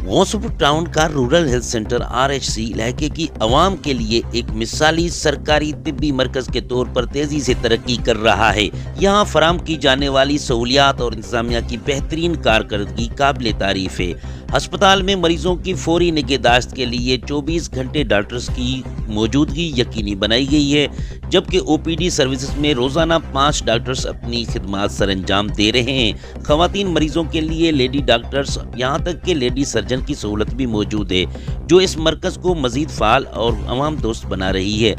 غوث پور ٹاؤن کا rural health centre RHC علاقے کی عوام کے لیے ایک مثالی سرکاری طبی مرکز کے طور پر تیزی سے ترقی کر رہا ہے۔ یہاں فراہم کی جانے والی سہولیات اور انتظامیہ کی بہترین کارکردگی قابل تعریف ہے۔ ہسپتال میں مریضوں کی فوری نگہداشت کے لیے 24 گھنٹے ڈاکٹرز کی موجودگی یقینی بنائی گئی ہے، جبکہ OPD سروسز میں روزانہ 5 ڈاکٹرز اپنی خدمات سر انجام دے رہے ہیں۔ خواتین مریضوں کے لیے لیڈی ڈاکٹرز یہاں تک کہ لیڈی سرجن کی سہولت بھی موجود ہے، جو اس مرکز کو مزید فعال اور عوام دوست بنا رہی ہے۔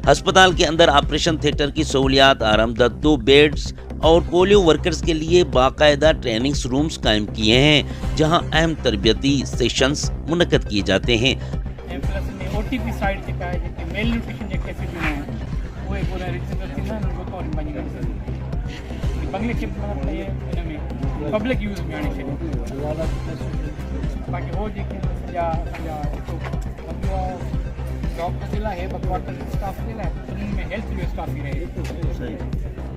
ہسپتال کے اندر آپریشن تھیٹر کی سہولیات، آرام دہ 2 بیڈز اور پولیو ورکرز کے لیے باقاعدہ ٹریننگ رومز قائم کیے ہیں، جہاں اہم تربیتی سیشنز منعقد کیے جاتے ہیں۔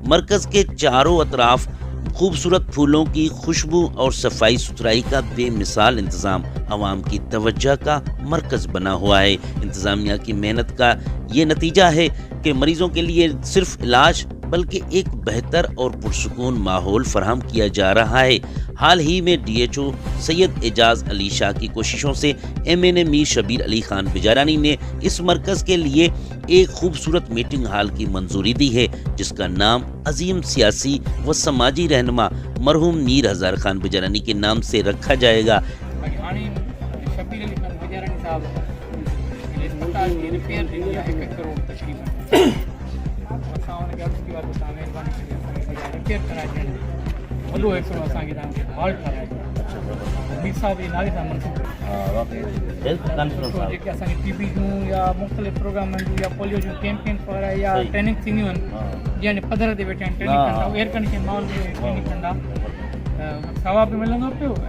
مرکز کے چاروں اطراف خوبصورت پھولوں کی خوشبو اور صفائی ستھرائی کا بے مثال انتظام عوام کی توجہ کا مرکز بنا ہوا ہے۔ انتظامیہ کی محنت کا یہ نتیجہ ہے کہ مریضوں کے لیے صرف علاج بلکہ ایک بہتر اور پرسکون ماحول فراہم کیا جا رہا ہے۔ حال ہی میں DHO سید اعجاز علی شاہ کی کوششوں سے MNA میر شبیر علی خان بجارانی نے اس مرکز کے لیے ایک خوبصورت میٹنگ ہال کی منظوری دی ہے، جس کا نام عظیم سیاسی و سماجی رہنما مرحوم میر ہزار خان بجارانی کے نام سے رکھا جائے گا۔ مختلف پروگرام یا پولیو جو کیمپین وغیرہ یا ٹریننگ تھینیوں جن پدھر تے بیٹھے ٹریننگ کندا ایئر کنڈیشن ماحول میں ٹریننگ کندا ثواب بھی ملندو پيو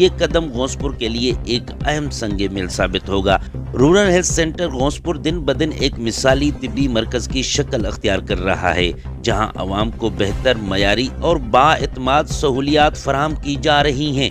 یہ قدم غوث پور کے لیے ایک اہم سنگ میل ثابت ہوگا۔ رورل ہیلتھ سینٹر غوث پور دن بدن ایک مثالی طبی مرکز کی شکل اختیار کر رہا ہے، جہاں عوام کو بہتر، معیاری اور بااعتماد سہولیات فراہم کی جا رہی ہیں۔